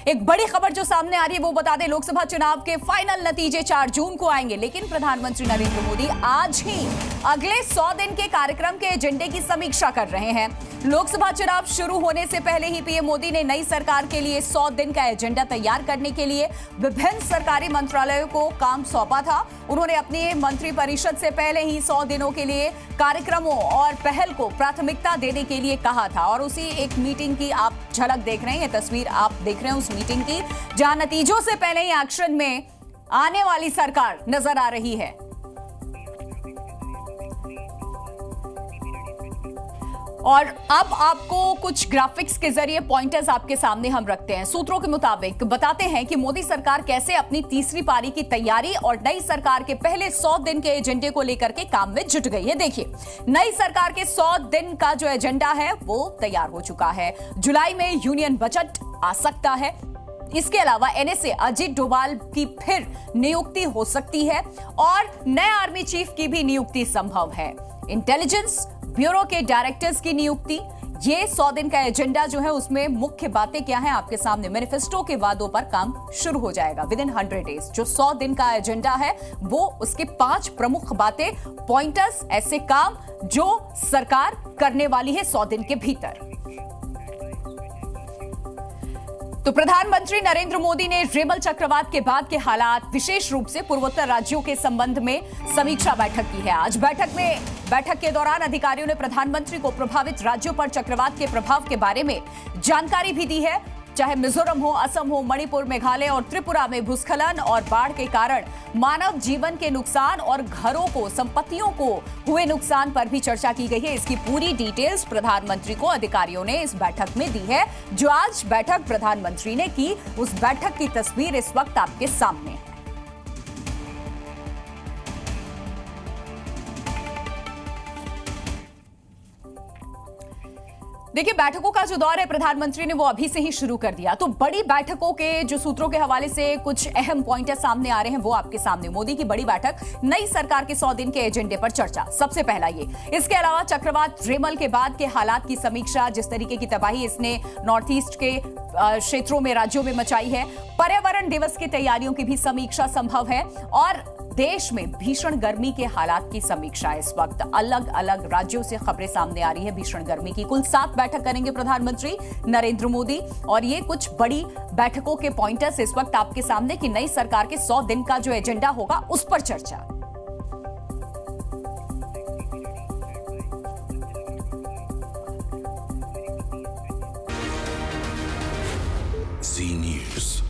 एक बड़ी खबर जो सामने आ रही है वो बता दें, लोकसभा चुनाव के फाइनल नतीजे 4 जून को आएंगे, लेकिन प्रधानमंत्री नरेंद्र मोदी आज ही अगले 100 दिन के कार्यक्रम के एजेंडे की समीक्षा कर रहे हैं। लोकसभा चुनाव शुरू होने से पहले ही पीएम मोदी ने नई सरकार के लिए 100 दिन का एजेंडा तैयार करने के लिए विभिन्न सरकारी मंत्रालयों को काम सौंपा था। उन्होंने अपनी मंत्रिपरिषद से पहले ही 100 दिनों के लिए कार्यक्रमों और पहल को प्राथमिकता देने के लिए कहा था और उसी एक मीटिंग की आप झलक देख रहे हैं, ये तस्वीर आप देख रहे हैं उस मीटिंग की, जहां नतीजों से पहले ही एक्शन में आने वाली सरकार नजर आ रही है। और अब आपको कुछ ग्राफिक्स के जरिए पॉइंटर्स आपके सामने हम रखते हैं। सूत्रों के मुताबिक बताते हैं कि मोदी सरकार कैसे अपनी तीसरी पारी की तैयारी और नई सरकार के पहले 100 दिन के एजेंडे को लेकर के काम में जुट गई है। देखिए, नई सरकार के 100 दिन का जो एजेंडा है वो तैयार हो चुका है। जुलाई में यूनियन बजट आ सकता है। इसके अलावा एनएसए अजीत डोभाल की फिर नियुक्ति हो सकती है और नए आर्मी चीफ की भी नियुक्ति संभव है। इंटेलिजेंस ब्यूरो के डायरेक्टर्स की नियुक्ति, ये 100 दिन का एजेंडा जो है उसमें मुख्य बातें क्या हैं आपके सामने। मैनिफेस्टो के वादों पर काम शुरू हो जाएगा विद इन 100 डेज। जो 100 दिन का एजेंडा है वो उसके 5 प्रमुख बातें, पॉइंटर्स, ऐसे काम जो सरकार करने वाली है 100 दिन के भीतर। तो प्रधानमंत्री नरेंद्र मोदी ने रेमल चक्रवात के बाद के हालात, विशेष रूप से पूर्वोत्तर राज्यों के संबंध में समीक्षा बैठक की है। आज बैठक के दौरान अधिकारियों ने प्रधानमंत्री को प्रभावित राज्यों पर चक्रवात के प्रभाव के बारे में जानकारी भी दी है। चाहे मिजोरम हो, असम हो, मणिपुर, मेघालय और त्रिपुरा में भूस्खलन और बाढ़ के कारण मानव जीवन के नुकसान और घरों को, संपत्तियों को हुए नुकसान पर भी चर्चा की गई है। इसकी पूरी डिटेल्स प्रधानमंत्री को अधिकारियों ने इस बैठक में दी है। जो आज बैठक प्रधानमंत्री ने की, उस बैठक की तस्वीर इस वक्त आपके सामने है। देखिए, बैठकों का जो दौर है प्रधानमंत्री ने वो अभी से ही शुरू कर दिया। तो बड़ी बैठकों के जो सूत्रों के हवाले से कुछ अहम पॉइंटर सामने आ रहे हैं वो आपके सामने। मोदी की बड़ी बैठक, नई सरकार के 100 दिन के एजेंडे पर चर्चा, सबसे पहला ये। इसके अलावा चक्रवात रेमल के बाद के हालात की समीक्षा, जिस तरीके की तबाही इसने नॉर्थ ईस्ट के क्षेत्रों में, राज्यों में मचाई है। पर्यावरण दिवस की तैयारियों की भी समीक्षा संभव है और देश में भीषण गर्मी के हालात की समीक्षा। इस वक्त अलग अलग राज्यों से खबरें सामने आ रही है भीषण गर्मी की। कुल 7 बैठक करेंगे प्रधानमंत्री नरेंद्र मोदी और ये कुछ बड़ी बैठकों के पॉइंटर्स इस वक्त आपके सामने कि नई सरकार के 100 दिन का जो एजेंडा होगा उस पर चर्चा। Zee News.